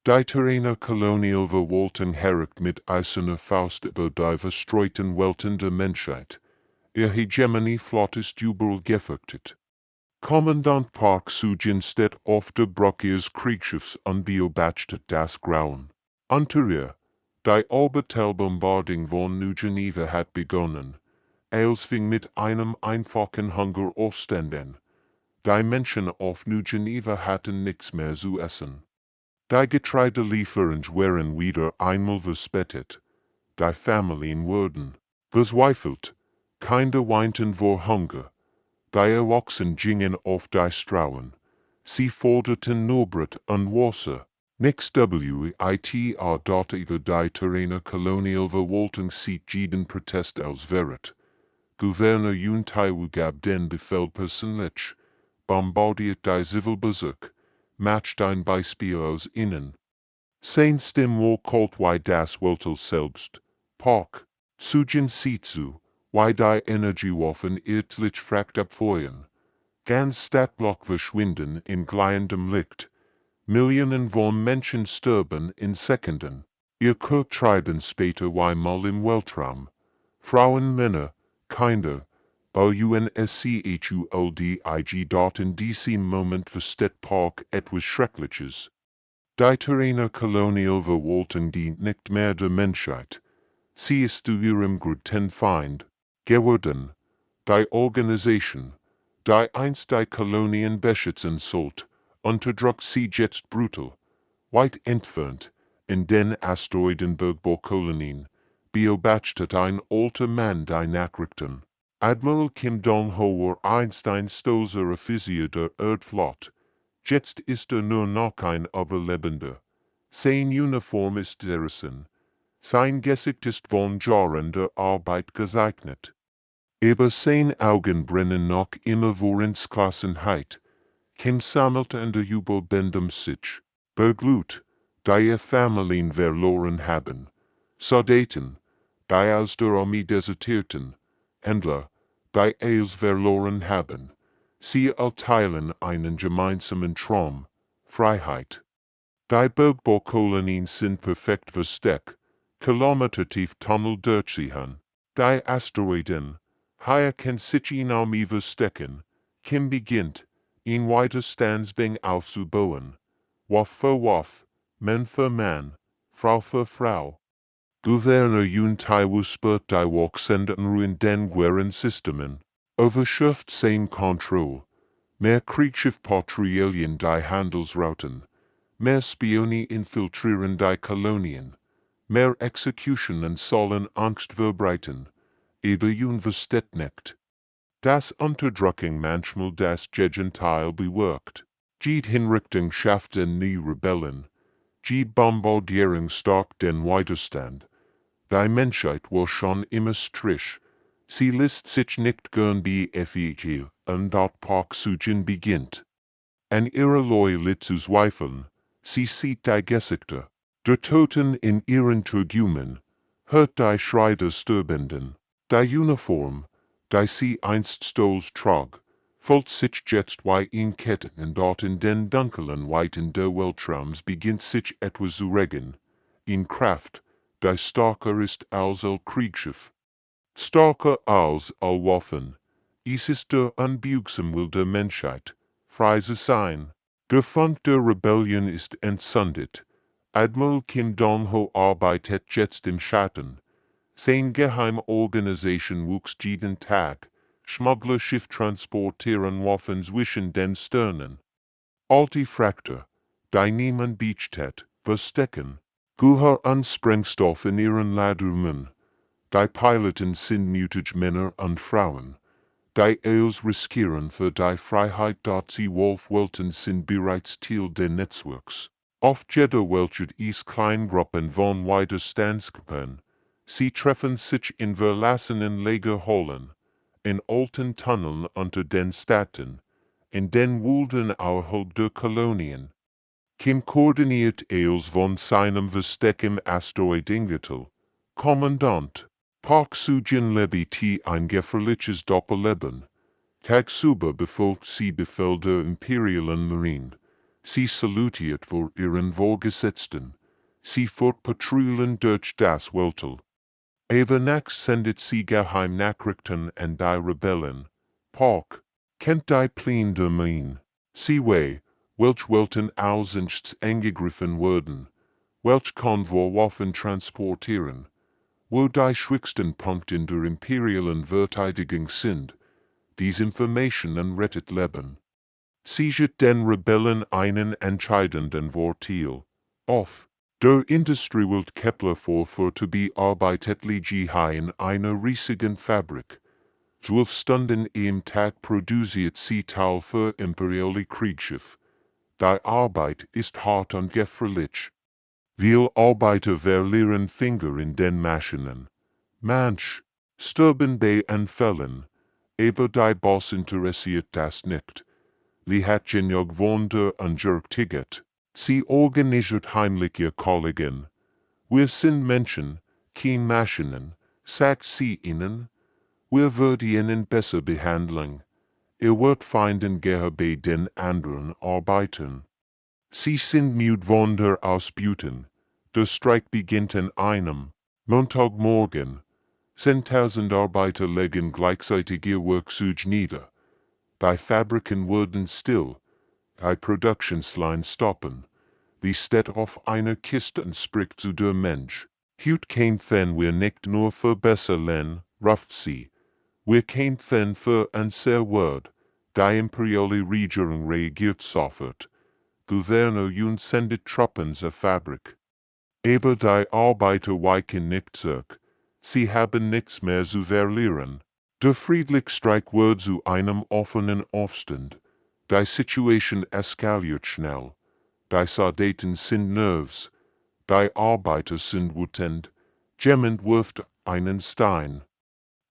Die Terraner Kolonial verwalten herricht mit eiserner Faust über die verstreuten Welten der Menschheit. Ihr Hegemonie Flott ist überall gefürchtet. Kommandant Park Sujin steht auf der Brücke ihres Kriegsschiffs unbeobachtet das Grauen. Unter ihr, die Orbitalbombardung von New Geneva hat begonnen. Es fing mit einem einfachen Hungeraufstand an. Die Menschen auf New Geneva hatten nichts mehr zu essen. Die Getreidelieferungen waren wieder einmal verspätet. Die Familien wurden verzweifelt. Kinder weinten vor Hunger. Die Erwachsenen gingen auf die Straßen. Sie forderten nur Brot und Wasser. Nix weiter dort über die Terraner Kolonial verwaltung sieht jeden Protest als Verrat. Gouverneur Yun Taiwu gab den Befehl persönlich, bombardiert die Zivilbezirk, macht ein Beispiel aus innen. Sein Stimmwohl kalt wie das Weltall selbst. Park, Sujin sieht zu, wie die Energiewaffen irrtlich fragt abfeuern. Ganz Stadtblock verschwinden in gleiendem Licht. Millionen von Menschen sterben in Sekunden. Ihr Krieg treiben später wie mal im Weltraum. Frauen, Männer, Kinder, UNSCHULDIG dort in diesem Moment versteht Park etwas Schreckliches. Die Terraner Kolonial verwaltung dient nicht mehr der Menschheit. Sie ist zu ihrem größten Feind geworden. Die Organisation, die einst die Kolonien beschützen sollte, unterdrückt sie jetzt brutal. Weit entfernt, in den Asteroidenbergbaukolonien, beobachtet ein alter Mann die Nachrichten. Admiral Kim Dong-ho war einst ein stolzer Offizier der Erdflotte. Jetzt ist nur noch ein Überlebender. Sein Uniform ist zerrissen. Sein Gesicht ist von Jahren der Arbeit gezeichnet. Aber sein Augen brennen noch immer vor Entschlossenheit. Kim sammelt an der Jubelbändem sich, beglut, die ihr Familien verloren haben. Soldaten, die aus der Armee desertierten, Händler, die es verloren haben. Sie erteilen einen gemeinsamen Traum, Freiheit. Die Bergbaukolonien sind perfekt versteckt, kilometertief Tunnel durchziehen. Die Asteroiden, hier kann sich in Armee verstecken. Kim beginnt, in Widerstandsbing aufzubauen. Waf für Waf, Mann für Mann, Frau für Frau. Gouverneur Yun Taiwu spürt die Wachsenden in den Guerren-Systemen. Overschürft sein Kontroll. Mehr Kriegsschiff-Patrouillen die Handelsrouten. Mehr Spione infiltrieren die Kolonien. Mehr Exekutionen sollen Angst verbreiten. Aber Yun versteht nicht. Das Unterdrückung manchmal das Gegenteil bewirkt. Die Hinrichtung schafft den nie Rebellen. Die Bombardierung stärkt den Widerstand. Die Menschheit war schon immer Strich. Sie lässt sich nicht gern befehligen, und dort Park Sujin beginnt. An ihrer Loyalität zu zweifeln, sie sieht die Gesichter der Toten in ihren Turgumen, hört die Schrei der Sterbenden. Die Uniform, die sie einst stolz trug, fühlt sich jetzt wie in Ketten und dort in den dunklen Weiten der Weltraums beginnt sich etwas zu regen. In Kraft, die stärker ist als ein Kriegsschiff. Stärker als all Waffen. Es ist der unbeugsame Will der Menschheit, frei zu sein. Der Funk der Rebellion ist entzündet. Admiral Kim Dong-ho arbeitet jetzt im Schatten. Seine Geheimorganisation wuchs jeden Tag. Schmugglerschiff transportieren Waffen zwischen den Sternen. Alte Frachter, die niemand beachtet, verstecken. Guher an Sprengstoff in ihren Ladungen. Die Piloten sind mutige Männer und Frauen. Die es riskieren für die Freiheit dort sie wollten sind bereits Teil des Netzwerks. Auf jeder Welt ist Kleingruppen von Widerstandsgruppen. Sie treffen sich in verlassenen Lagerhallen, in alten Tunneln unter den Städten, in den Wulden außerhalb der Kolonien. Kim koordiniert es von seinem Versteck im Asteroidengürtel. Kommandant, Park Sujin lebt ein gefährliches Doppelleben. Tagsüber befolgt sie Befehl der imperialen Marine. Sie salutiert vor ihren Vorgesetzten. Sie fortpatrullen durch das Weltall. Evenax sendet sie Geheimnachrichten an die Rebellen. Park, kennt die Pläne der Main. Sie welch Welten aussensts angegriffen wurden, welch Konvoi Waffen transportieren, wo die schwierigsten Punkte der imperialen Verteidigung sind, dies Information an Reddit leben. Sieget den Rebellen einen entscheidenden Vorteil. Auf der Industriewelt Kepler vor to bearbeitet liege in einer riesigen Fabrik. 12 Stunden im Tag produziert sie Teil für imperiale Kriegsschiff. Die Arbeit ist hart und gefährlich. Viele Arbeiter verlieren Finger in den Maschinen. Manch sterben bei Anfällen, aber die Boss interessiert das nicht. Sie hat genug Wunder und Ticket. Sie organisiert heimlich ihr Kollegen. Wir sind Menschen, kein Maschinen, sagt sie ihnen. Wir würden ihnen besser behandeln. Ihr werdet finden gehe bei den anderen Arbeitern. Sie sind müde Wunder ausbüten. Der Streik beginnt an einem Montagmorgen. 10.000 Arbeiter legen gleichzeitig ihr Werkzeug nieder. Die Fabriken wurden still. Die Produktionsline stoppen. Die steht auf einer Kiste und spricht zu der Mensch. Hut kämpfen wir nicht nur für besser lernen, ruft sie. Wir kämpfen für ein sehr Wort. Die imperiale Regierung reagiert sofort. Gouverneur Jun sendet Truppen zur Fabrik. Aber die Arbeiter weichen nicht zurück. Sie haben nichts mehr zu verlieren. Der friedliche Streik wird zu einem offenen Aufstand. Die Situation eskaliert schnell. Die Soldaten sind nervös. Die Arbeiter sind wütend. Jemand wirft einen Stein.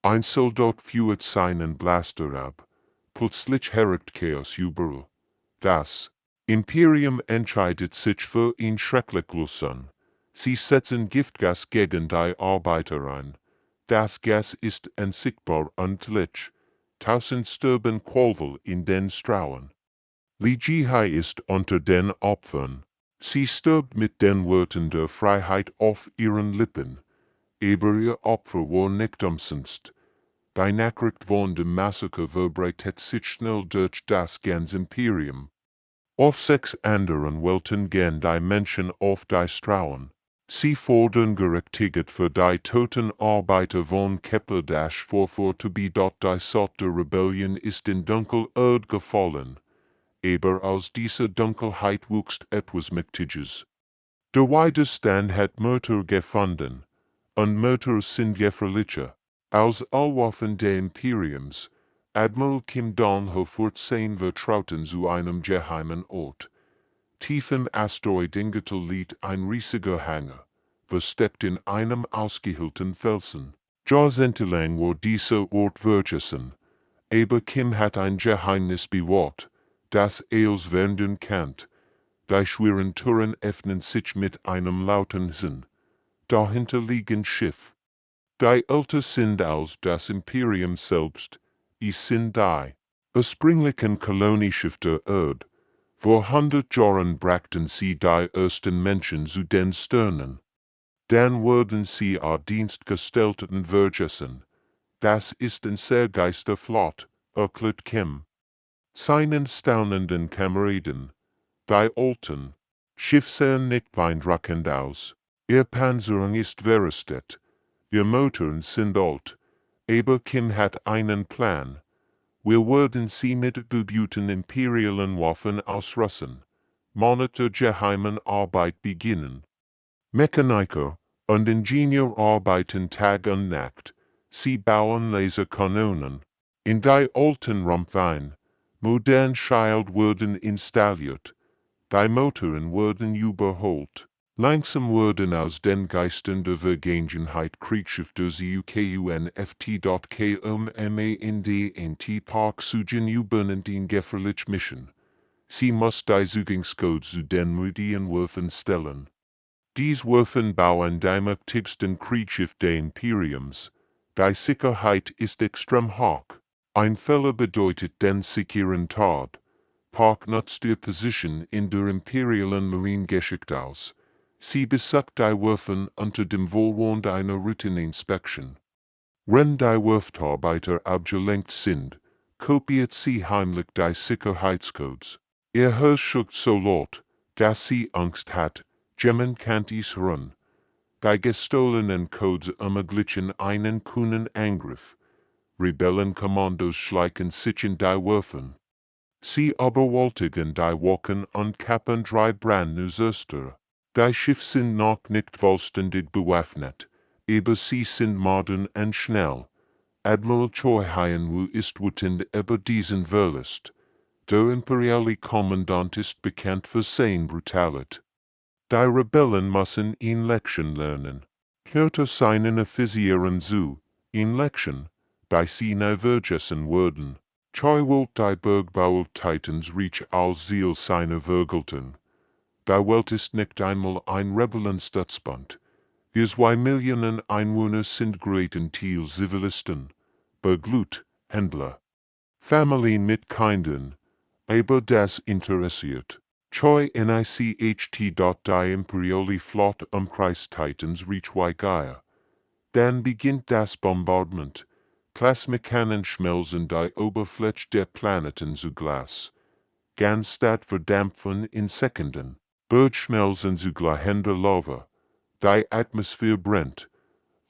Ein Soldat führt seinen Blaster ab. Plötzlich herrscht Chaos überall. Das Imperium entscheidet sich für ein Schrecklichlosen. Sie setzen Giftgas gegen die Arbeiter ein. Das Gas ist unsichtbar und lich. Tausend sterben Qualvoll in den Strauen. Li Jihai ist unter den Opfern. Sie stirbt mit den Worten der Freiheit auf ihren Lippen. Aber ihr Opfer war nicht umsonst. Die Nachricht von dem Massaker verbreitet sich schnell durch das ganze Imperium. Auf 6 anderen Welten gehen die Menschen auf die Straßen. Sie fordern Gerechtigkeit für die toten Arbeiter von Kepler vor to be dort die Sort der Rebellion ist in Dunkelerde gefallen. Aber aus dieser Dunkelheit wuchst etwas Mächtiges. Der Widerstand hat Mörder gefunden, und Mörder sind gefährlicher als alle Waffen des Imperiums. Admiral Kim Dong hat 10 Vertrauten zu einem geheimen Ort. Tief im Asteroidengürtel liegt ein riesiger Hangar, versteckt in einem ausgehöhlten Felsen. Jahrzehntelang war dieser Ort vergessen, aber Kim hat ein Geheimnis bewahrt, das als Werden kennt. Die schweren Türen öffnen sich mit einem lauten Sinn. Dahinter liegen Schiff. Die älter sind als das Imperium selbst. Sind die ursprünglichen Kolonieschiff der Erde. Vor 100 Jahren brachten sie die ersten Menschen zu den Sternen. Dann wurden sie a Dienst gestellt und vergessen. Das ist ein sehr Geisterflott, erklärt Kim. Seinen staunenden Kameraden, die alten Schiff sehen nicht beeindruckend aus. Ihr Panzerung ist verrostet. Ihr Motoren sind alt. Aber Kim hat einen Plan. Wir werden sie mit bebüten imperialen Waffen ausrüsten. Monat der geheimen Arbeit beginnen. Mechaniker und Ingenieur arbeiten Tag und Nacht. Sie bauen Laserkanonen. In die alten Rumpfein, modern Schild wurden installiert. Die Motoren wurden überholt. Langsam wurden aus den Geistern der Vergangenheit Kriegsschiffe UKUNFT.KMANDNT Park Sugen übernimmt in gefährlich Mission. Sie muss die Zugangscode zu den Meridian Werfen stellen. Dies Werfen bauen die mächtigsten Kriegsschiff des Imperiums. Die Sicherheit ist extrem hoch. Ein Fehler bedeutet den sicheren Tod. Park nutzt die Position in der imperialen Marinegeschichte aus. Sie besagt die Waffen unter dem Wohlwollen einer Routine-Inspection. Wenn die Werftarbeiter abgelenkt sind, kopiert sie heimlich die Sicherheitscodes. Ihr Haus schuckt so laut, dass sie Angst hat, Gemmen kann es hören. Die gestohlenen Codes ermöglichen einen kühnen Angriff. Rebellenkommandos schleichen sich in die Waffen. Sie überwältigen die Wachen und kappen drei Brandneusöster. Die Schiffe sind noch nicht vollständig bewaffnet, aber sie sind modern und schnell. Admiral Choi Hyun-woo ist wütend über diesen Verlust. Der imperiale Kommandant ist bekannt für seine Brutalität. Die Rebellen müssen eine Lektion lernen. Hörte seinen Offizieren zu, eine Lektion, die sie nie vergessen würden. Choi wollte die Bergbauer Titans Reach als Ziel seiner Vergeltung. Die Welt ist nicht einmal ein Rebellenstützpunkt. Wir 2 Millionen Einwohner sind größten Teil Zivilisten, Beglut, Händler, Familien mit Kindern, aber das interessiert Choi nicht. Die imperiale Flotte umkreist Titans Reach Gaia. Dann beginnt das Bombardement. Glasmechanen schmelzen die Oberfläche der Planeten zu Glas. Ganz Stadt verdampfen in Sekunden. Berge schmelzen zu glühender Lava. Die Atmosphäre brennt.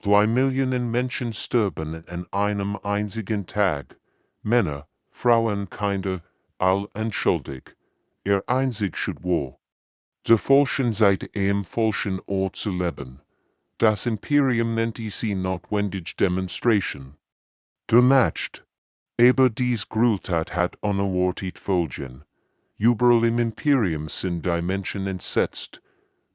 2 Millionen Menschen sterben an einem einzigen Tag. Männer, Frauen, Kinder, all unschuldig. Ihr einzig Schicksal. Der Falschen seit einem falschen Ort zu leben. Das Imperium nennt sie notwendig Demonstration. Gematcht. Aber dies Gräueltat hat unerwartet Folgen. Überall im Imperium sind die Menschen entsetzt.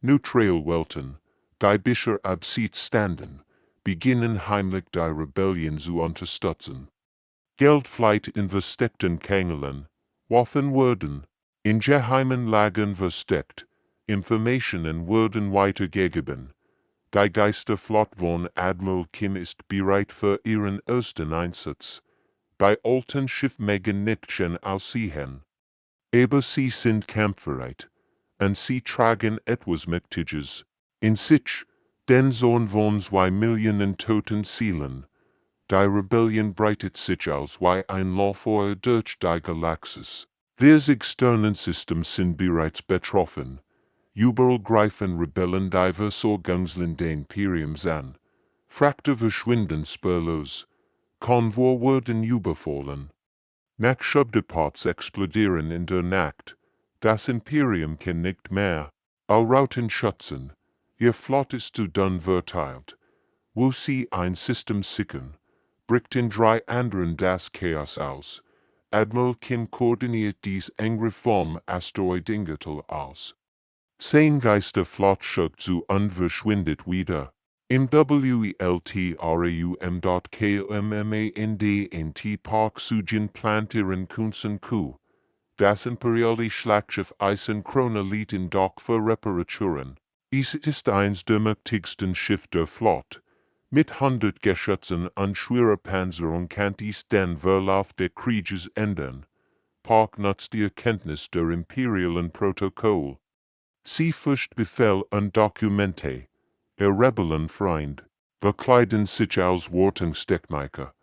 Neutralwelten, die bisher abseits standen, beginnen heimlich die Rebellion zu unterstützen. Geld flieht in versteckten Kanälen, Waffen werden in geheimen Lagern versteckt, Informationen werden weitergegeben. Die Geisterflotte von Admiral Kim ist bereit für ihren ersten Einsatz. Die alten Schiffe mögen nicht schon aussehen. Aber sie sind kampfbereit, und sie tragen etwas Mächtiges in sich, den Sohn von 2 Millionen toten Seelen. Die Rebellion breitet sich aus wie ein Lauffeuer durch die Galaxis. Das Externensystem sind bereits betroffen. Überall greifen Rebellen diverse Organgsln den Imperiums an. Frachter verschwinden spurlos. Konvoi werden überfallen. Nachschubdepots explodieren in der Nacht. Das Imperium kann nicht mehr. Allrouten schützen. Ihr Flot ist zu dünn verteilt. Wo sie ein System sichern, bricht in 3 anderen das Chaos aus. Admiral Kim koordiniert dies Angriff vom Asteroidengürtel aus. Sein Geisterflot schuckt zu und verschwindet wieder. Im Weltraum.kommandant Park Sujin plant ihren Kunsten Coup. Das imperiale Schlachtschiff Eisenkrone liegt in Dock für Reparaturen. Es ist eins der mächtigsten Schiffe der Flotte. Mit 100 Geschützen und schwerer Panzerung kann es den Verlauf des Krieges ändern. Park nutzt die Erkenntnis der imperialen Protokoll. Sie fürcht Befehl und Dokumente. Rebellenfreund, verkleiden sich als Wartungstechniker.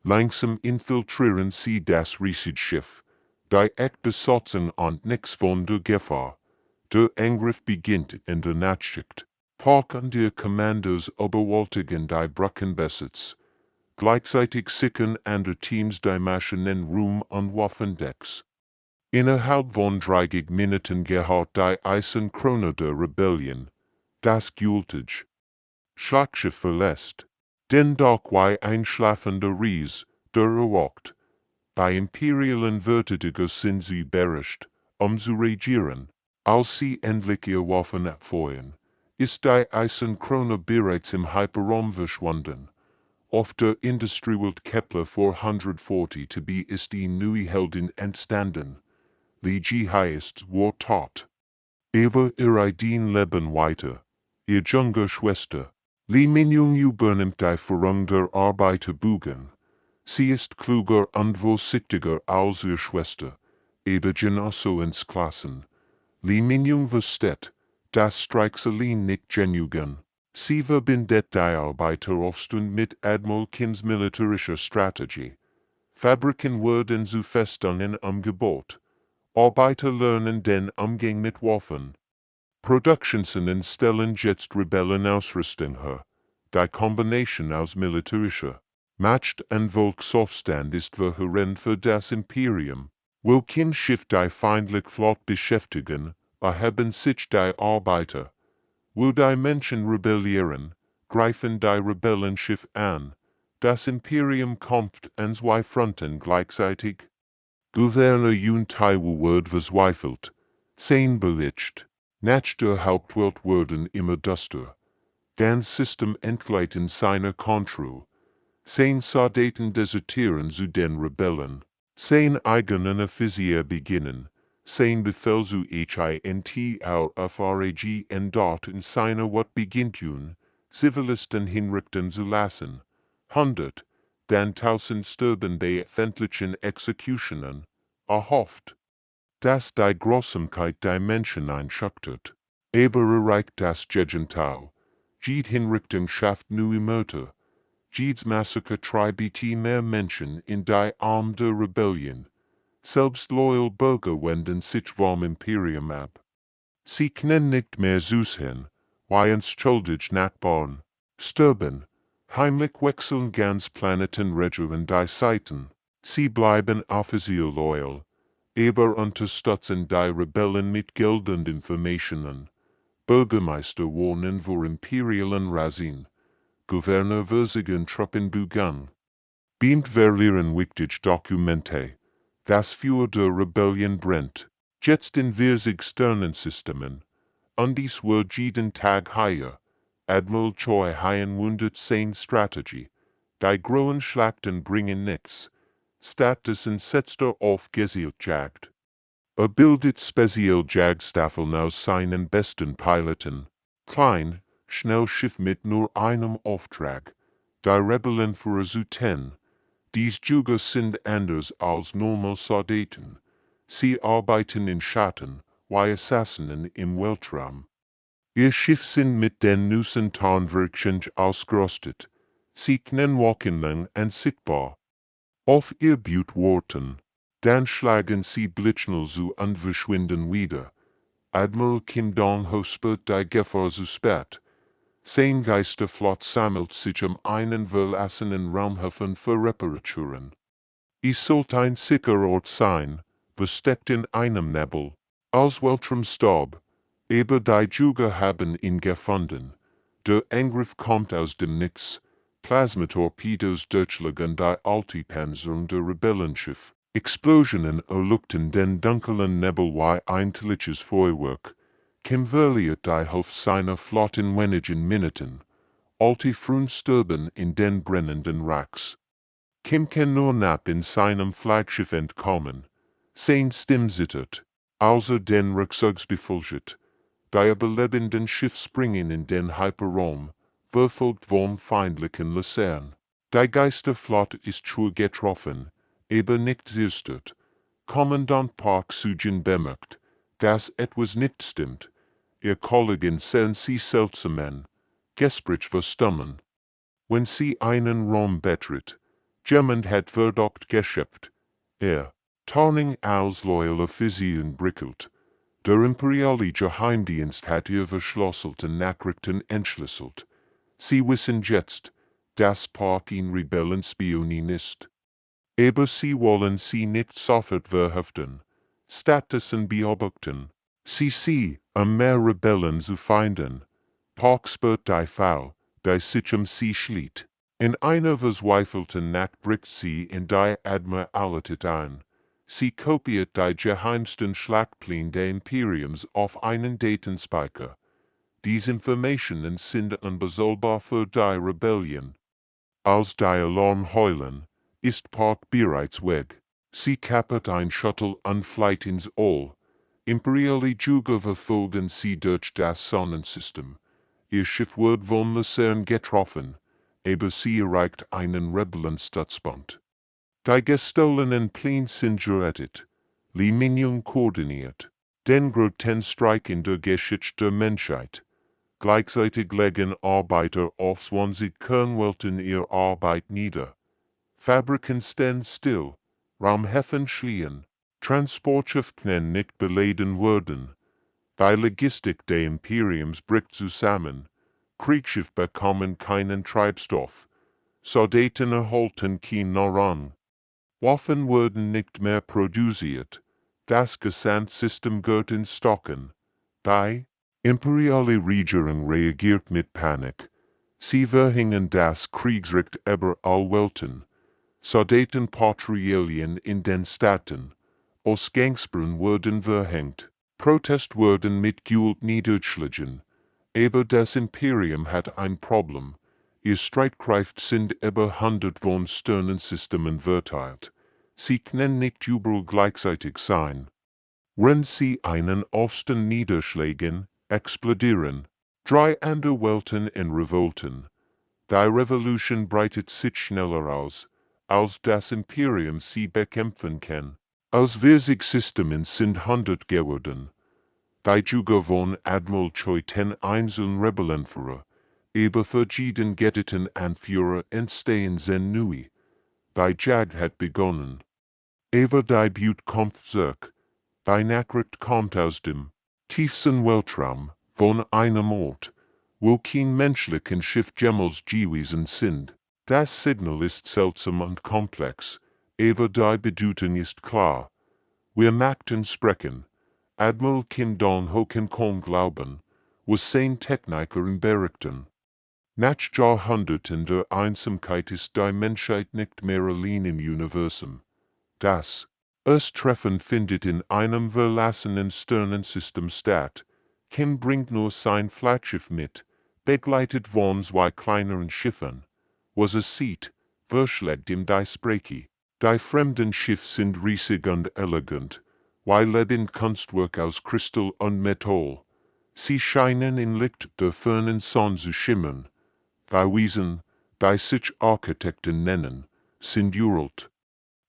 Langsam infiltrieren sie das Riesenschiff. Die Besatzung und nichts von der Gefahr. Der Angriff beginnt in der Nachtschicht. Park und die Kommandos überwältigen die Brückenbesitz. Gleichzeitig sichern andere Teams die Maschinen Ruhm und Waffendecks. Innerhalb von 30 Minuten gehört die Eisenkrone der Rebellion. Das gültig. Schlachtschiff verlässt. Den Dock wie ein schlafender Ries, der erwacht. Bei imperialen Verteidiger sind sie beherrscht, zu regieren. Als sie endlich ihr Waffen abfeuern, ist die Eisenkrone bereits im Hyperraum verschwunden. Auf der Industriewelt Kepler 440 TB ist die neue Heldin entstanden. Li Ji ist war tot. Aber ihr Ideen leben weiter. Ihr jüngere Schwester, Li Minjung übernimmt die Führung der Arbeiterbügen. Sie ist kluger und vorsichtiger als ihre Schwester, aber genosso ins Klassen. Li Minjung versteht, das Streichselin nicht genugen. Sie verbindet die Arbeiter oft mit Admiral Kims militärischer Strategie. Fabriken werden zu Festungen umgebaut. Arbeiter lernen den Umgang mit Waffen. Produktionen stellen jetzt Rebellenausrüstung her. Die Kombination aus militärischer Macht und Volksaufstand ist verheerend für das Imperium. Will kein Schiff die feindliche Flotte beschäftigen, erheben sich die Arbeiter. Will die Menschen rebellieren, greifen die Rebellenschiff an. Das Imperium kommt an zwei Fronten gleichzeitig. Gouverneur und Taiwo wird verzweifelt, sein belegt. Nach der Hauptwelt werden immer duster. Das System entgleitet in seiner Kontrolle. Sein Soldaten desertieren zu den Rebellen. Sein eigenen Offizier beginnen. Sein Befehl zu HINT-HFY-G und dort in seiner Wut beginnt Zivilisten hinrichten zu lassen. 100, dann 1000 sterben bei öffentlichen Exekutionen. Erhofft, dass die Grausamkeit der Menschen einschüchtert. Aber erreicht das Gegenteil. Jede Hinrichtung schafft neue Mörder. Jedes Massaker treibt mehr Menschen in die Arme der Rebellion. Selbst loyal Bürger wenden sich vom Imperium ab. Sie können nicht mehr zusehen, wie unschuldige Nachbarn sterben. Heimlich wechseln ganz Planeten Regionen die Seiten. Sie bleiben offiziell loyal, aber unterstützen die Rebellen mit Geld und Informationen. Bürgermeister wohnen vor imperialen Razzien. Gouverneur versiegen Truppenbugan. Beamt verlieren wichtig Dokumente. Das für der Rebellion brennt. Jetzt in wir sich Sternensystemen. Und dies wird jeden Tag higher. Admiral Choi Hien wundert sein Strategie. Die großen Schlachten bringen nichts. Stattdessen setzt auf gezielt Jagd. Bildet speziell Jagdstaffeln aus seinen besten Piloten. Klein, schnell Schiff mit nur einem Auftrag. Die Rebellen für zu 10. Dies Jäger sind anders als normal Soldaten. Sie arbeiten in Schatten, wie Assassinen im Weltraum. Ihr Schiff sind mit den neuesten Tarnwerkzeugen ausgerüstet. Sie können wochenlang unsichtbar auf ihr Butt warten. Dann schlagen sie blitzschnell zu und verschwinden wieder. Admiral Kim Dong spürt die Gefahr zu spät. Sein Geisterflot sammelt sich einen verlassenen Raumhafen für Reparaturen. Es sollte ein sicherer Ort sein, versteckt in einem Nebel, als Weltraumstaub. Aber die Jäger haben ihn gefunden. Der Angriff kommt aus dem Nichts. Plasmatorpedos durchschlagen die Altipanzerung der Rebellenschiff. Explosionen erleuchten den dunklen Nebel wie eintelliges Feuerwerk. Kim verliert die Hälfte seiner Flotte in wenigen Minuten. Alte Frauen sterben in den brennenden Racks. Kim kann nur knapp in seinem Flaggschiff entkommen. Sein Stimm zittert, als den Rucksacks befolgt. Die überlebenden Schiff springen in den Hyperraum, verfolgt vom feindlichen Luzern. Die Geisterflotte ist schwer getroffen, aber nicht zerstört. Kommandant Park Sujin bemerkt, dass etwas nicht stimmt. Ihr Kollegen sehen sie seltsamen, gespräch verstummen. Wenn sie einen Raum betritt, jemand hat Verdacht geschöpft. Tarning als loyal Offizieren brickelt. Der imperiale Geheimdienst hat ihr verschlüsselte Nachrichten entschlüsselt. Sie wissen jetzt, dass Park ein Rebellenspionin ist. Aber sie wollen sie nicht sofort verhaften. Stattdessen beobachten. Sie, mehr Rebellen zu finden. Park spürt die Fall, die sich sie schließt. In einer verzweifelten Nacht bricht sie in die Admiralität ein. Sie kopiert die geheimsten Schlachtpläne des Imperiums auf einen Datenspeicher. Diese Informationen sind unbezahlbar für die Rebellion. Als die Alarm heulen, ist Park bereits weg. Sie kapert ein Shuttle und fliegt ins All. Imperiale Jäger verfolgen sie durch das Sonnensystem. Ihr Schiff wird vom Luzern getroffen, aber sie erreicht einen Rebellenstützpunkt. Die gestohlenen Pläne sind gerettet. die Minion koordiniert. Den Groten Streik in der Geschichte der Menschheit. Gleichzeitig legen Arbeiter auf 20 Kernwelten ihre Arbeit nieder. Fabriken stehen still, Raumhäfen schließen, Transportschiff können nicht beladen werden. Die Logistik des Imperiums bricht zusammen, Kriegsschiffe bekommen keinen Treibstoff, Soldaten erhalten keinen Nahrung. Waffen werden nicht mehr produziert, das Gesandtsystem geht in Stocken. Die imperiale Regierung reagiert mit Panik. Sie verhindern das Kriegsrecht über alle Welten. Soldaten patrouillieren in den Städten. Ausgangsbrunnen werden verhängt. Protest werden mit Gewalt niedergeschlagen. Aber das Imperium hat ein Problem. Ihr Streitkräfte sind über 100 von Sternensystemen verteilt. Sie können nicht überall gleichzeitig sein. Wenn sie einen Aufstand niederschlagen, explodieren 3 andere Welten in Revolten. Die Revolution breitet sich schneller aus, als das Imperium sie bekämpfen kann. Als wir sich Systemen sind 100 geworden. Die Juga von Admiral Choi ten einzelnen Rebellenführer, aber verschieden getteten Anführer entstehen sind neu. Die Jag hat begonnen. Aber die Butte kommt zurück. Die Nachricht kommt aus dem tiefsten Weltraum, von einem Ort, wo kein menschlichen Schiff jemals gewesen sind. Das Signal ist seltsam und komplex, aber die Bedeutung ist klar. Wir möchten sprechen. Admiral Kim Dong-Ho kann glauben, was sein Techniker berichten. Nach Jahrhunderten der Einsamkeit ist die Menschheit nicht mehr allein im Universum. Das Treffen findet in einem verlassenen Sternensystem statt. Kim bringt nur sein Flaggschiff mit, begleitet von 2 kleineren Schiffen. Was sieht, verschlägt ihm die Sprache. Die fremden Schiffe sind riesig und elegant, weil lebend Kunstwerk aus Kristall und Metall. Sie scheinen im Licht der fernen Sonne zu schimmern. Die Wesen, die sich Architekten nennen, sind uralt.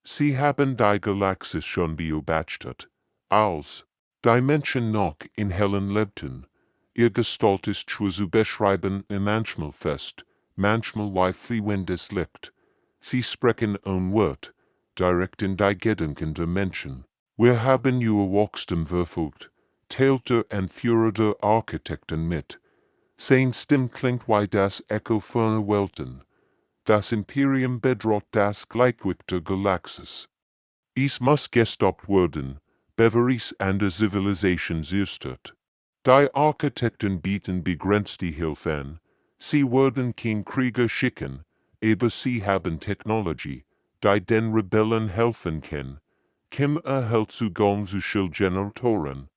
Sie haben die Galaxis schon beobachtet, als die Menschen noch in hellen lebten. Ihr Gestalt ist schwer zu beschreiben, manchmal fest, manchmal wie fliehendes Licht. Sie sprechen ein Wort, direkt in die Gedanken der Menschen. Wir haben ihr Wachstum verfolgt, teilt der Anführer der Architekten mit. Sein Stimm klingt wie das Echo ferner Welten. Das Imperium bedroht das Gleichgewicht der Galaxis. Es muss gestoppt werden, bevor es an der Zivilisation zerstört. Die Architekten bieten begrenzte Hilfe an. Sie werden kein Krieger schicken, aber sie haben Technologie, die den Rebellen helfen kann. Kim erhält Zugang zu Schildgeneratoren.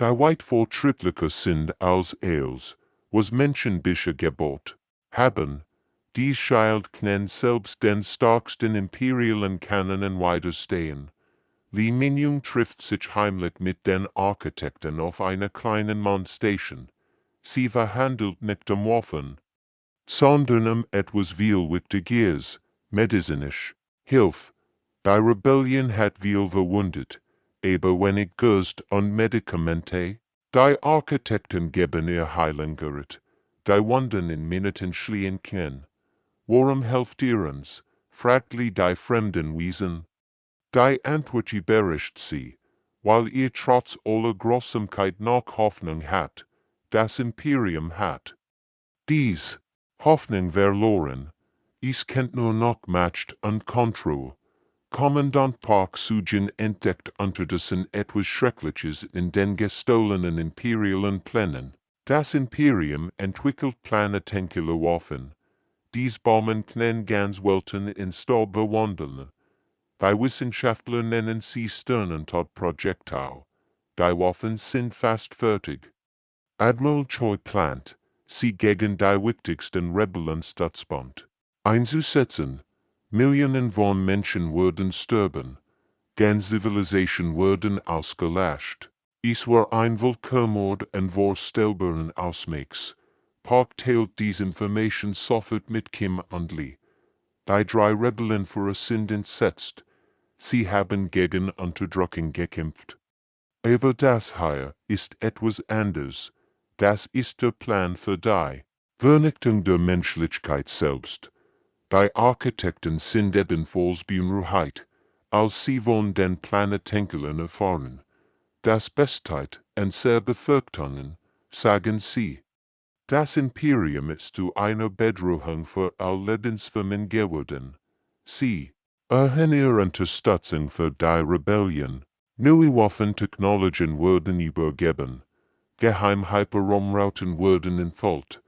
Die weit fortschrittlicher sind als els, was Menschen bisher gebot haben. Die Schild kann selbst den stärksten imperialen Kanonen widerstehen. Die Minion trifft sich heimlich mit den Architekten auf einer kleinen Mondstation. Sie verhandelt nicht um Waffen, sondern etwas viel Wichtigeres, medizinisch. Hilfe. Die Rebellion hat viel verwundet, aber wenig Gast und Medikamente. Die Architekten geben ihr Heilungsgerät, die Wunden in Minuten schließen kann. Warum helft ihr uns? Fragt die fremden Wesen. Die Antwort überrascht sie, weil ihr trotz aller Grausamkeit noch Hoffnung hat. Das Imperium hat dies Hoffnung verloren. Es kennt nur noch Macht und Kontrolle. Kommandant Park Sujin entdeckt unterdessen etwas Schreckliches in den gestohlenen imperialen Plänen. Das Imperium entwickelt planetenkele Waffen. Dies Bomben können ganz Welten in Staub verwandeln. Die Wissenschaftler nennen sie Sternentot-Projektile. Die Waffen sind fast fertig. Admiral Choi plant, sie gegen die wichtigsten Rebellenstützpunkt einzusetzen. Millionen von Menschen würden sterben. Ganz Zivilisation würden ausgelöscht. Es war ein Völkermord und vorstellbaren Ausmaß. Park teilt diese Information sofort mit Kim und Lee. Die 3 Rebellenführer sind entsetzt. sie haben gegen Unterdrückung gekämpft. Aber das hier ist etwas anders. Das ist der Plan für die Vernichtung der Menschlichkeit selbst. Die Architekten sind ebenfalls beunruhigt, als sie von den Planetenkeln erfahren. Das Bestheit unserer Bevölkerung, sagen sie. Das Imperium ist zu einer Bedrohung für all Lebensformen geworden. Sie erhöhen ihre Unterstützung für die Rebellion. Neue Waffentechnologien wurden übergeben. Geheim-Hyperraumrouten wurden entfault.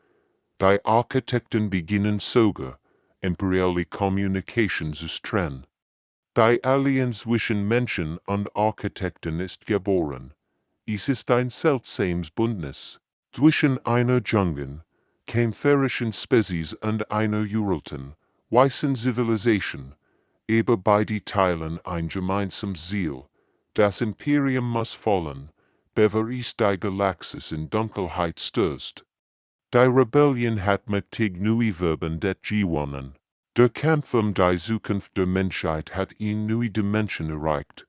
Die Architekten beginnen sogar, imperiale Communications zu trennen. Die Allianz zwischen Menschen und Architekten ist geboren. Es ist ein seltsames Bündnis zwischen einer jungen, kämpferischen Spezies und einer uralten, weißen Zivilisation, aber beide teilen ein gemeinsames Ziel. Das Imperium muss fallen, bevor es die Galaxis in Dunkelheit stürzt. Die Rebellion hat mächtig neue Verben gewonnen. Der Kampf die Zukunft der Menschheit hat in neue Dimension erreicht.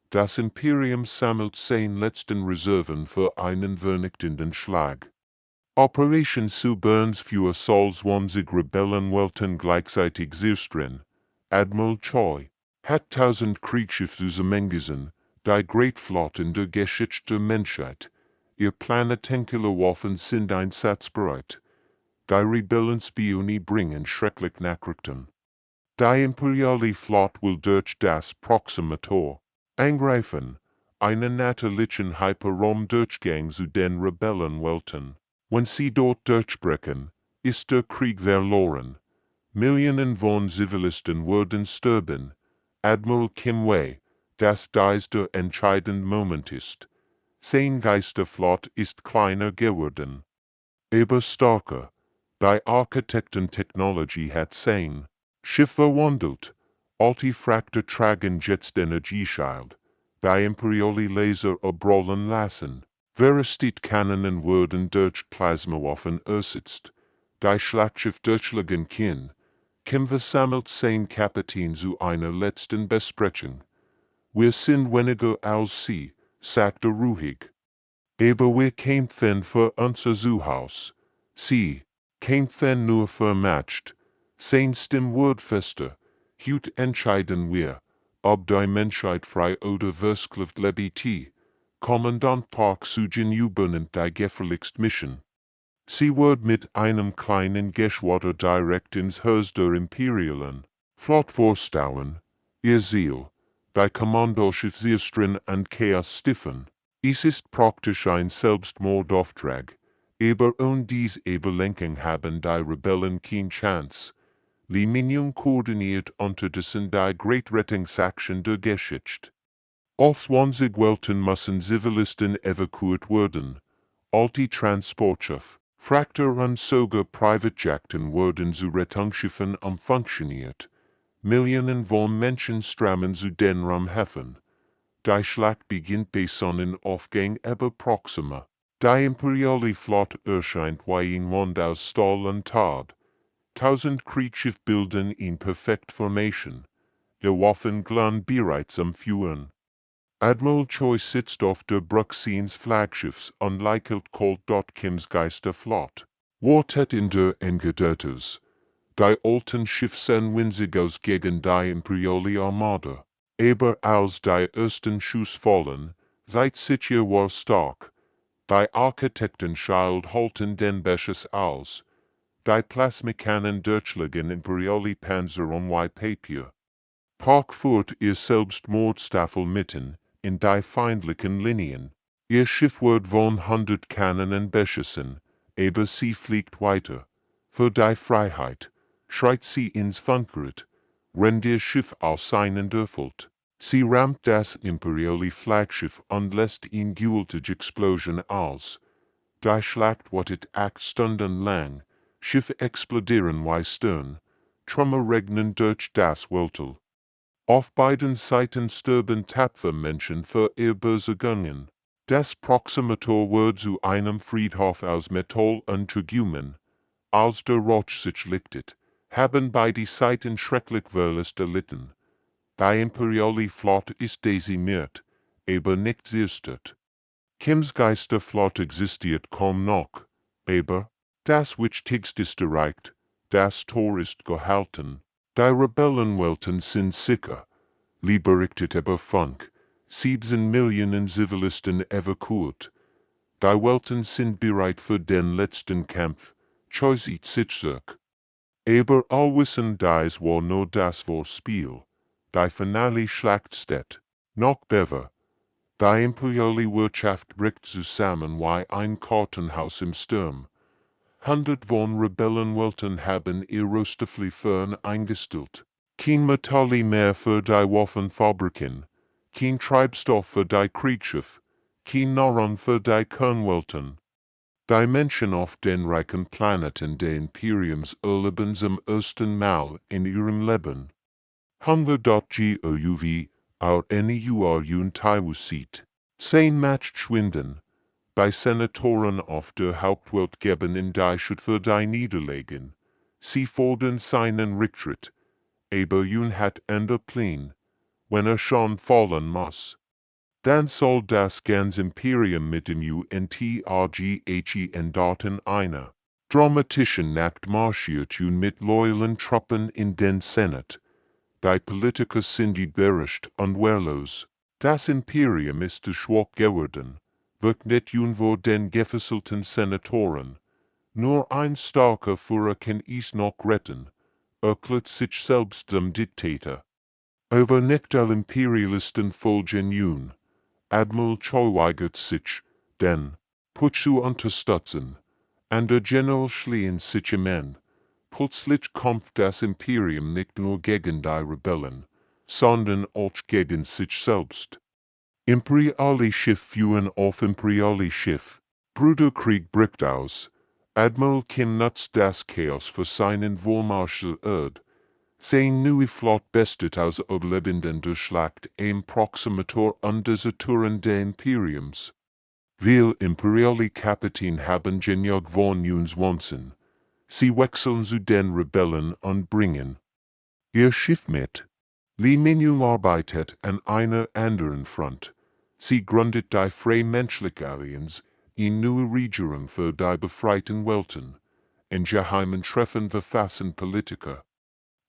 Das Imperium sammelt seine letzten Reserven für einen vernichtenden Schlag. Operation Burns für Sols 20 Rebellenwelten gleichzeitig zerstören. Admiral Choi hat 1000 Kriegsschiffe zusammengesetzt, die Großflotten der Geschichte der Menschheit. Ihr planetenkeler Waffen sind einsatzbereit. Die Rebellenspione bringen schrecklich Nachrichten. Die imperiale Flotte will durch das Proximator angreifen, einen natürlichen Hyperraumdurchgang zu den Rebellenwelten. Wenn sie dort durchbrechen, ist der Krieg verloren. Millionen von Zivilisten würden sterben. Admiral Kim Wei, dass dies der entscheidende Moment ist. Sein Geisterflot ist kleiner geworden, aber stärker. Die Architektentechnologie hat sein Schiff verwandelt. Artefakte tragen jetzt Energieschild. Die imperiale Laser erbrollen lassen. Versteht-Kanonen wurden durch Plasmawaffen ersetzt. Die Schlachtschiff durchschlagen Kim versammelt sein Kapitän zu einer letzten Besprechung. Wir sind weniger als sie, sagte ruhig. Aber wir kämpfen für unser Zuhause. Sie kämpfen nur vermatcht. Sein Stimme wird fester. Heute entscheiden wir, ob die Menschheit frei oder versklavt lebt. Kommandant Park Sujin übernimmt die gefährlichste Mission. Sie wird mit einem kleinen Geschwader direkt ins Haus der Imperialen Flott vorstauen. Ihr Ziel, die Kommandoschiff zerstören und Chaos stiften. Es ist praktisch ein Selbstmordauftrag, aber ohne diese Überlenkung haben die Rebellen keine Chance. Die Minion koordiniert unterdessen die Greatrettungsaktion der Geschichte. Auf 20 Welten müssen Zivilisten evakuiert werden. Alte Transportschiffe, Frachter und sogar Privatjeten wurden zu Rettungsschiffen umfunktioniert. Millionen von Menschen strömen zu den Raumhäfen. Die Schlacht beginnt bei Sonnenaufgang aber Proxima. Die imperiale Flotte erscheint wie ein Wand aus Stahl und Tat. 1000 Kriegsschiffe bilden in perfekt Formation. Ihr Waffen glühen bereits am Führen. Admiral Choi sitzt auf der Brücke seines Flaggschiffs und lächelt kalt dort Kims Geisterflott. Wartet in der Engedetes. Die alten Schiffe sind winzig aus gegen die imperiale Armada. Aber als die ersten Schuss fallen, seid sicher war stark. Die Architekten schild halten den Beschuss aus. Die Plasmakannen durchschlagen imperiale Panzer wie Papier. Park führt ihr Selbstmordstaffel mitten in die feindlichen Linien. Ihr Schiff wird von 100 Kanonen beschossen, aber sie fliegt weiter. Für die Freiheit schreit sie ins Funkgerät, rennt ihr Schiff auseinanderfällt. Sie rammt das imperiale Flaggschiff und lässt ihn gewaltige Explosion aus. Die Schlacht wartet 8 Stunden lang, Schiffe explodieren wie Stern, Trümmer regnen durch das Weltall. Auf beiden Seiten sterben tapfere Menschen für ihr böse Gungen. Das Proximator wird zu einem Friedhof aus Metall und Tragümen. Als der Rauch sich lichtet, haben beide Seiten schrecklich Verlust erlitten. Die imperiale Flotte ist dezimiert, aber nicht zerstört. Kims Geisterflotte existiert kaum noch, aber das Wichtigste ist erreicht, das Tor ist gehalten. Die Rebellenwelten sind sicher, liberichtet aber Funke, 7 Millionen Zivilisten evakuiert. Die Welten sind bereit für den letzten Kampf, choisit sich zurück. Aber allwissen dies war nur das Vorspiel. Die finale Schlacht steht noch bevor. Die imperiale Wirtschaft bricht zusammen wie ein Kartenhaus im Sturm. Hundert von Rebellenwelten haben ihre Stiefel eingestellt. Kein Metall mehr für die Waffenfabriken, kein Treibstoff für die Kriegsschiff, kein Nahrung für die Kernwelten. Die Menschen auf den reichen Planeten des Imperiums erleben zum ersten Mal in ihrem Leben Hunger.gouv our NEUR-Untaiwusit. Sein Macht schwinden. Bei Senatoren auf der Hauptwelt geben in die Schuld für die Niederlagen. Sie fordern seinen Rücktritt. Aber hat Ende Plan, wenn schon fallen muss. Dann soll das ganze Imperium mit dem UNTRGHEN dorten eine dramatischen Nacht marschiert mit loyalen Truppen in den Senat. Die Politiker sind überrascht und wehrlos. Das Imperium ist schwach geworden, wirkt nicht vor den gefesselten Senatoren. Nur ein starker Führer kann es noch retten, erklärt sich selbst zum Diktator. Aber nicht alle Imperialisten folgen nun. Admiral Choi weigert sich, den Putsch zu unterstützen. Und der General schließt sich ihm an. Plötzlich kämpft das Imperium nicht nur gegen die Rebellen, sondern auch gegen sich selbst. Imperiale Schiff führen auf Imperiale Schiff. Bruderkrieg bricht aus. Admiral Kim nutzt das Chaos für seinen Vormarsch Sein neue Flotte bestet aus Überlebenden der Schlacht ein Proximator und Deserteuren des Imperiums. Viele imperiale Kapitän haben genug von uns Wanzen. Sie wechseln zu den Rebellen und bringen ihr Schiff mit. Die Minium arbeitet an einer anderen Front. Sie gründet die Freie-Menschliche Allianz, in neue Regierung für die befreiten Welten. In geheimen Treffen verfassen Politiker.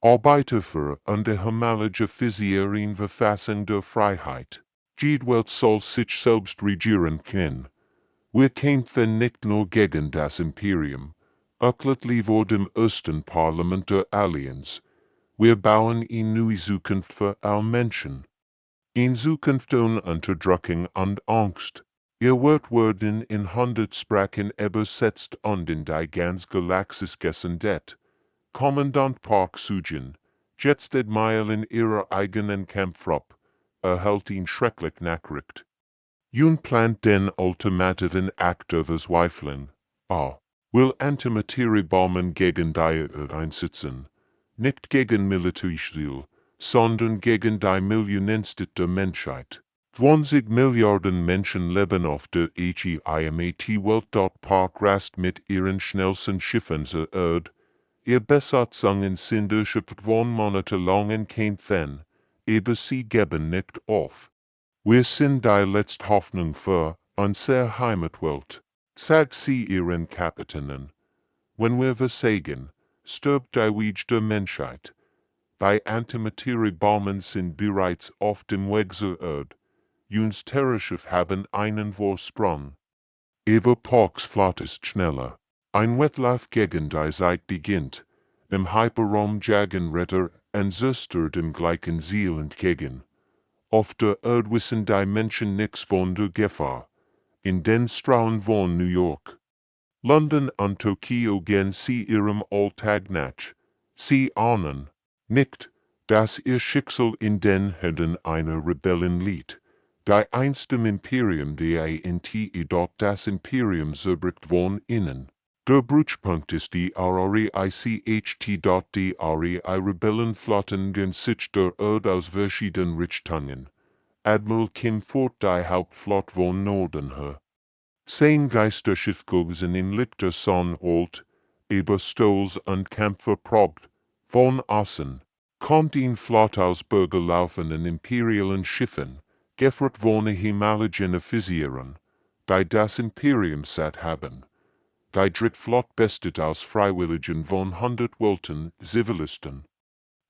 Arbeiter für und Hamalige Physierin Verfassung der Freiheit. Jede Welt soll sich selbst regieren können. Wir kämpfen nicht nur gegen das Imperium, erklärt vor dem ersten Parlament der Allianz. Wir bauen eine neue Zukunft für alle Menschen. In Zukunft ohne Unterdrückung und Angst. Ihr werden in 100 Sprachen übersetzt und in die ganz Galaxis gesendet. Kommandant Park Sujin, jetzt Admiral in ihrer eigenen Kampftruppe, erhält ihn schrecklich Nachricht. Plant den ultimativen Akt der Verzweiflung. Will Antimateriebomben gegen die einsetzen. Nicht gegen Militärziel, sondern gegen die Millionenste der Menschheit. 20 Milliarden Menschen leben auf der HFY-Welt. Park rast mit ihren schnellsten Schiffen zur Erde. Ihr Besatzungen sind erschöpft von monatelangen Kämpfen, aber sie geben nicht auf. Wir sind die letzte Hoffnung für unsere Heimatwelt, sagt sie ihren Kapitänen. Wenn wir versagen, stirbt die Wiege der Menschheit. Die Antimateriebomben sind bereits auf dem Weg zur Erde. Uns Terrorschiff haben einen Vorsprung. Aber Parks Flotte ist schneller. Ein Wettlauf gegen die Zeit beginnt. Im Hyperraum jagen Retter und Zerstör dem gleichen Ziel entgegen. Auf der Erde wissen die Menschen nichts von der Gefahr. In den Straßen von New York, London und Tokio gehen sie ihrem Alltag nach. Sie ahnen nicht, dass ihr Schicksal in den Händen einer Rebellen liegt. Die einst im Imperium dort das Imperium zerbricht von innen. Der Brutpunkt ist die RRICHT. Die RRI-Rebellenflotten gehen sich der Erde aus verschiedenen Richtungen. Admiral Kim führt die Hauptflotte von Norden her. Sein Geisterschiff sind in Lichter Sonne alt, aber Stolz und Kampf verprobt. Von außen kommt ihn flott aus bürgerlaufenden imperialen Schiffen, gefragt vorne himmalische Visieren, die das Imperium satt haben. Die Drittflott bestet aus Freiwilligen von 100 Welten Zivilisten.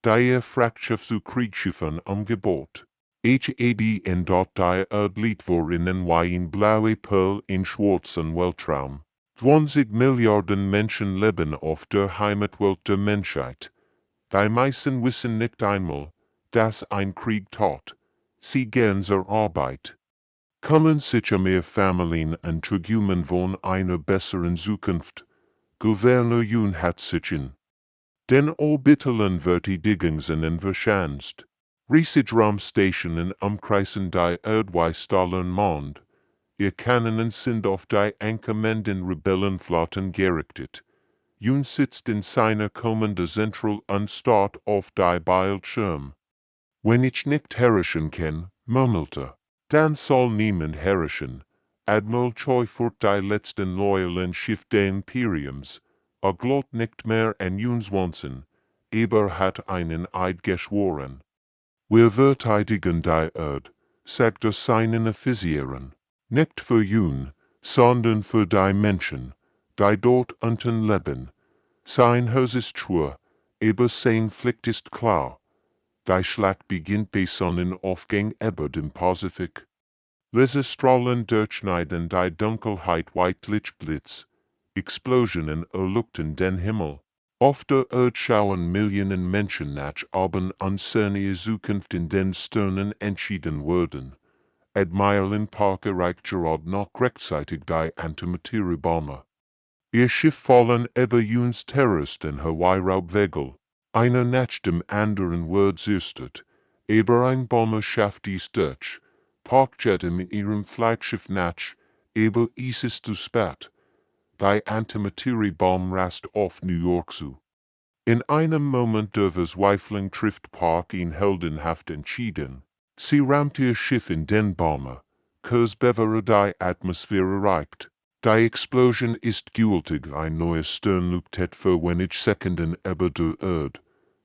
Die Frachtschiff zu Kriegsschiffen am Gebot. HABN dort die Erdliedworinnen in blaue Pearl in schwarzen Weltraum. 20 Milliarden Menschen leben auf der Heimatwelt der Menschheit. Die meisten wissen nicht einmal, dass ein Krieg tot. Sie gehen zur Arbeit. Kümmern sich um ihre Familien und träumen von einer besseren Zukunft. Gouverneur Jun hat sich in den Orbitalen Verteidigungen verschanzt. Riesige Raumstationen umkreisen die Erdweißstahlen Mond. Ihr Kanonen sind auf die ankommenden Rebellenflotten gerichtet. Jun sitzt in seiner kommenden Zentral und starrt auf die Bildschirm. Wenn ich nicht herrschen kann, murmelte, dann soll niemand herrschen. Admiral Choi führt die letzten loyalen Schiff des Imperiums. Glaubt nicht mehr an Juns Wunsen, aber hat einen Eid geschworen. Wir verteidigen die Erde, sagt seinen Offizieren. Nicht für Jun, sondern für die Menschen, die dort unten leben. Sein Haus ist schwer, aber sein Pflicht ist klar. Die Schlacht beginnt bei Sonnenaufgang über dem Pazifik. Laserstrahlen durchschneiden die Dunkelheit wie Lichtblitz. Explosionen erleuchten den Himmel. Auf der Erde schauen Millionen Menschen nach oben und sehen ihre Zukunft in den Sternen entschieden werden. Admiral Parker erreicht gerade noch rechtzeitig die Antimateriebombe. Ihr Schiff fallen über Juns Terroristen Hawaii-Raubwegel. Einer nach dem anderen wird zerstört, aber ein Bomber schafft dies durch. Parkjette mit ihrem Flaggschiff nach, aber es ist zu spät. Die Antimateriebombe rast auf New York zu. In einem Moment der Verzweiflung trifft Park ihn heldenhaft entschieden. Sie rammt ihr Schiff in den Bomber, bevor die Atmosphäre erreicht. Die Explosion ist gültig ein neues Sternluftett für wenige Sekunden über der Erde.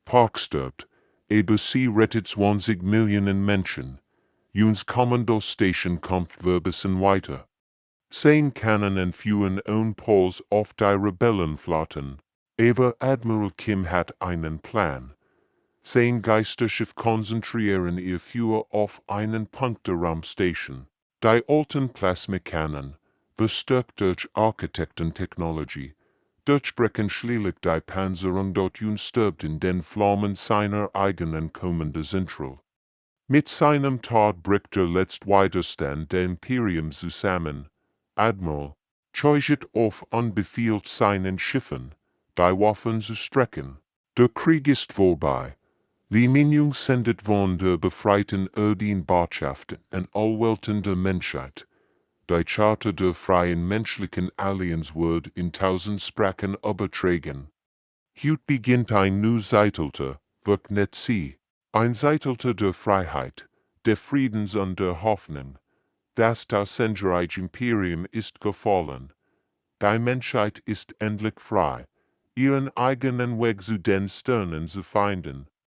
Park stirbt, aber sie rettet 20 Millionen Menschen. Juns Kommandostation kommt verbissen weiter. Sein Kanonen führen ohne Pause auf die Rebellenflotten. Aber Admiral Kim hat einen Plan. Sein Geisterschiff konzentrieren ihr Führer auf einen Punkt der Raumstation. Die alten Plasmakanonen, bestärkt durch Architektentechnologie, durchbrechen schließlich die Panzerung dort und stirbt in den Flammen seiner eigenen kommenden Zentral. Mit seinem Tod bricht der letzte Widerstand der Imperium zusammen. Admiral scheucht auf und befiehlt seinen Schiffen, die Waffen zu strecken. Der Krieg ist vorbei. Die Minion sendet von der befreiten Erdin Botschaften an Allwelten der Menschheit. Die Charta der freien menschlichen Allianz wird in 1000 Sprachen übertragen. Heute beginnt ein neues Zeitalter, wird nicht sie. Ein Zeitalter der Freiheit, der Friedens und der Hoffnung. Das tausendjährige Imperium ist gefallen. Die Menschheit ist endlich frei, ihren eigenen Weg zu den Sternen zu finden.